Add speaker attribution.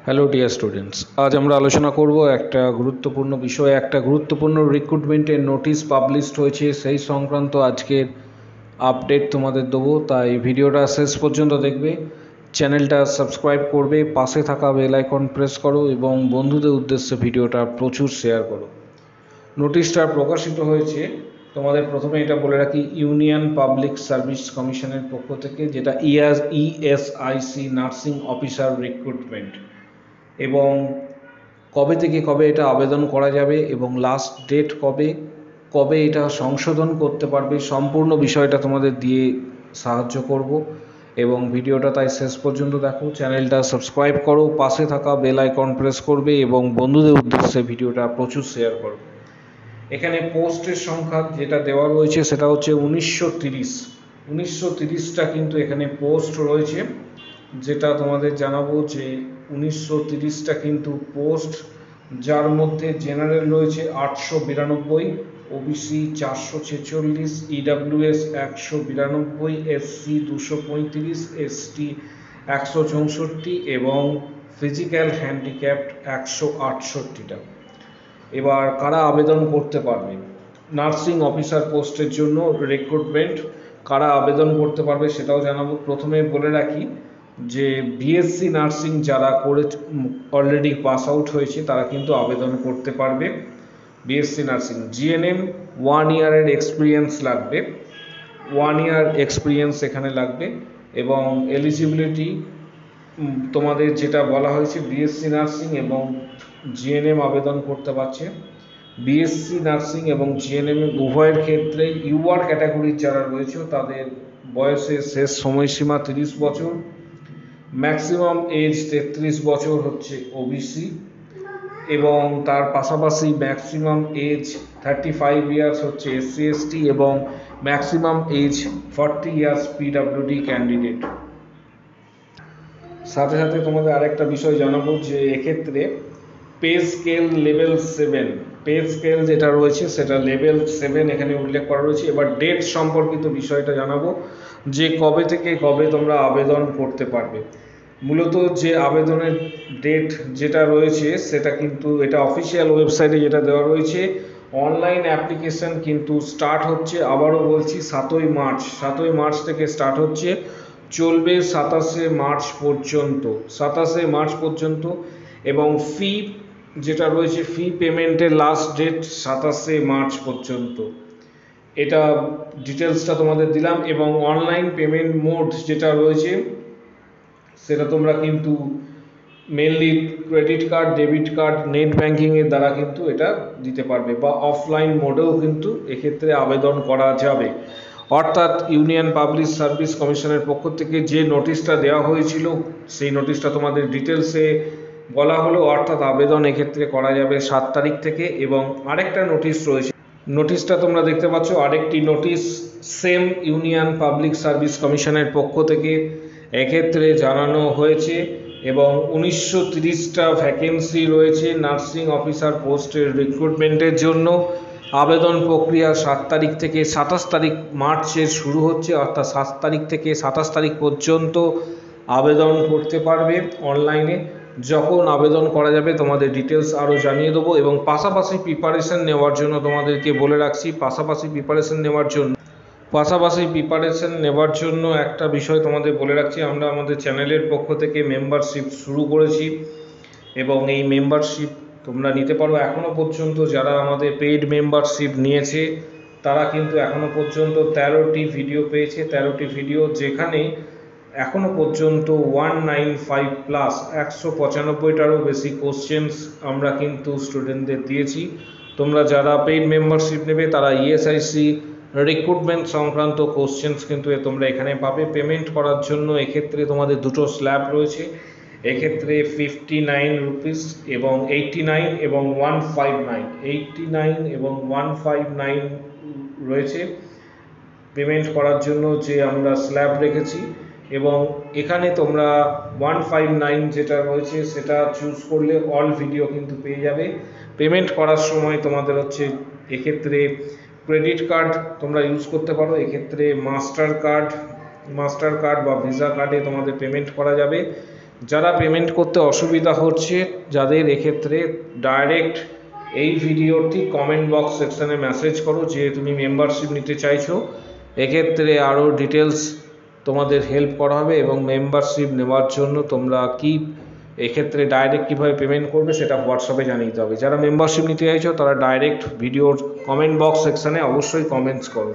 Speaker 1: Hello dear students, আজ আমরা আলোচনা করব একটা গুরুত্বপূর্ণ বিষয়। একটা গুরুত্বপূর্ণ রিক্রুটমেন্টের নোটিশ পাবলিশড হয়েছে, সেই সংক্রান্ত আজকের আপডেট তোমাদের দেবো। তাই ভিডিওটা শেষ পর্যন্ত দেখবে, চ্যানেলটা সাবস্ক্রাইব করবে, পাশে থাকা বেল আইকন প্রেস করো এবং বন্ধুদের উদ্দেশ্যে ভিডিওটা প্রচুর শেয়ার করো। নোটিশটা প্রকাশিত হয়েছে, তোমাদের প্রথমে এটা বলে রাখি, ইউনিয়ন পাবলিক সার্ভিস কমিশনের পক্ষ থেকে, যেটা ইএসআইসি নার্সিং অফিসার রিক্রুটমেন্ট। এবং কবে থেকে কবে এটা আবেদন করা যাবে এবং লাস্ট ডেট কবে, কবে এটা সংশোধন করতে পারবে, সম্পূর্ণ বিষয়টা তোমাদের দিয়ে সাহায্য করব। এবং ভিডিওটা তাই শেষ পর্যন্ত দেখো, চ্যানেলটা সাবস্ক্রাইব করো, পাশে থাকা বেল আইকন প্রেস করবে এবং বন্ধুদের উদ্দেশ্যে ভিডিওটা প্রচুর শেয়ার করো। এখানে পোস্টের সংখ্যা যেটা দেওয়া রয়েছে সেটা হচ্ছে 1930টা কিন্তু এখানে পোস্ট রয়েছে, যেটা তোমাদের জানাবো যে 1930টা কিন্তু পোস্ট, যার মধ্যে জেনারেল রয়েছে 892, ওবিসি 446, ইডাব্লিউএস 192, এসসি 235, এসটি 164 এবং ফিজিক্যাল হ্যান্ডিক্যাপড 168টা। এবার কারা আবেদন করতে পারবে নার্সিং অফিসার পোস্টের জন্য রিক্রুটমেন্ট, কারা আবেদন করতে পারবে সেটাও জানাবো। প্রথমে বলে রাখি যে বিএসসি নার্সিং যারা করে অলরেডি পাস আউট হয়েছে তারা কিন্তু আবেদন করতে পারবে বিএসসি নার্সিং। জিএনএম 1 ইয়ারের এক্সপিরিয়েন্স লাগবে, 1 ইয়ার এক্সপিরিয়েন্স এখানে লাগবে। এবং এলিজিবিলিটি তোমাদের যেটা বলা হয়েছে, বিএসসি নার্সিং এবং জিএনএম আবেদন করতে পারছে। বিএসসি নার্সিং এবং জিএনএম উভয়ের ক্ষেত্রে ইউআর ক্যাটাগরির যারা রয়েছে তাদের বয়সের শেষ সময়সীমা 30 বছর, ম্যাক্সিমাম এজ 33 বছর হচ্ছে ওবিসি, এবং তার পাশাপাশি ম্যাক্সিমাম এজ 35 ইয়ার্স হচ্ছে এসসি এসটি এবং maximum age 40 years PWD candidate. সাথে সাথে তোমাদের আরেকটা বিষয় জানাবো যে এক্ষেত্রে pay scale level 7, pay scale যেটা রয়েছে সেটা লেভেল 7 এখানে উল্লেখ করা রয়েছে। এবার ডেট সম্পর্কিত বিষয়টা জানাবো যে কবে থেকে কবে তোমরা আবেদন করতে পারবে। মূলত যে আবেদনের ডেট যেটা রয়েছে সেটা কিন্তু এটা অফিসিয়াল ওয়েবসাইটে যেটা দেওয়া রয়েছে, অনলাইন অ্যাপ্লিকেশন কিন্তু স্টার্ট হচ্ছে, আবারও বলছি 7ই মার্চ থেকে স্টার্ট হচ্ছে, চলবে 27শে মার্চ পর্যন্ত, 27শে মার্চ পর্যন্ত। এবং ফি যেটা রয়েছে, ফি পেমেন্টের লাস্ট ডেট 27শে মার্চ পর্যন্ত। এটা ডিটেলসটা তোমাদের দিলাম। এবং অনলাইন পেমেন্ট মোড যেটা রয়েছে সেটা তোমরা কিন্তু mainly credit card, debit card, net ব্যাঙ্কিংয়ের দ্বারা কিন্তু এটা দিতে পারবে, বা অফলাইন মোডেও কিন্তু এক্ষেত্রে আবেদন করা যাবে। অর্থাৎ ইউনিয়ন পাবলিক সার্ভিস কমিশনের পক্ষ থেকে যে নোটিশটা দেওয়া হয়েছিল সেই নোটিশটা তোমাদের ডিটেলসে বলা হলো, অর্থাৎ আবেদন এক্ষেত্রে করা যাবে 7 তারিখ থেকে। এবং আরেকটা নোটিশ রয়েছে, নোটিশটা তোমরা দেখতে পাচ্ছ, আরেকটি notice same union public service কমিশনের পক্ষ থেকে এক্ষেত্রে জানানো হয়েছে। এবং 1930টা ভ্যাকেন্সি রয়েছে নার্সিং অফিসার পোস্টের রিক্রুটমেন্টের জন্য। আবেদন প্রক্রিয়া 7 তারিখ থেকে 27 তারিখ মার্চের শুরু হচ্ছে, অর্থাৎ 7 তারিখ থেকে 27 তারিখ পর্যন্ত আবেদন করতে পারবে অনলাইনে। যখন আবেদন করা যাবে তোমাদের ডিটেলস আরও জানিয়ে দেবো। এবং পাশাপাশি প্রিপারেশন নেওয়ার জন্য তোমাদেরকে বলে রাখছি, পাশাপাশি প্রিপারেশন নেওয়ার জন্য একটা বিষয় তোমাদের বলে রাখছি, আমরা আমাদের চ্যানেলের পক্ষ থেকে মেম্বারশিপ শুরু করেছি। এবং এই মেম্বারশিপ তোমরা নিতে পারো। এখনও পর্যন্ত যারা আমাদের পেইড মেম্বারশিপ নিয়েছে তারা কিন্তু এখনও পর্যন্ত 13টি ভিডিও পেয়েছে, 13টি ভিডিও, যেখানে এখনও পর্যন্ত 195 প্লাস 195টারও বেশি কোশ্চেন্স আমরা কিন্তু স্টুডেন্টদের দিয়েছি। তোমরা যারা পেইড মেম্বারশিপ নেবে তারা ইএসআইসি রিক্রুটমেন্ট সংক্রান্ত কোশ্চেন্স কিন্তু তোমরা এখানে পাবে। পেমেন্ট করার জন্য এক্ষেত্রে তোমাদের দুটো স্ল্যাব রয়েছে, এক্ষেত্রে 59 রুপিস এবং 89 এবং 159, 89 এবং 159 রয়েছে পেমেন্ট করার জন্য যে আমরা স্ল্যাব রেখেছি। এবং এখানে তোমরা 159 যেটা রয়েছে সেটা চুজ করলে অল ভিডিও কিন্তু পেয়ে যাবে। পেমেন্ট করার সময় তোমাদের হচ্ছে এক্ষেত্রে ক্রেডিট কার্ড তোমরা ইউজ করতে পারো, এক্ষেত্রে মাস্টার কার্ড বা ভিসা কার্ডে তোমাদের পেমেন্ট করা যাবে। যারা পেমেন্ট করতে অসুবিধা হচ্ছে, যাদের এক্ষেত্রে ডাইরেক্ট এই ভিডিওটি কমেন্ট বক্স সেকশানে মেসেজ করো যে তুমি মেম্বারশিপ নিতে চাইছো। এক্ষেত্রে আরও ডিটেলস তোমাদের হেল্প করা হবে এবং মেম্বারশিপ নেওয়ার জন্য তোমরা কি এক্ষেত্রে ডাইরেক্ট কীভাবে পেমেন্ট করবে সেটা হোয়াটসঅ্যাপে জানিয়ে দিতে হবে। যারা মেম্বারশিপ নিতে চাইছো তারা ডাইরেক্ট ভিডিওর কমেন্ট বক্স সেকশানে অবশ্যই কমেন্টস করো।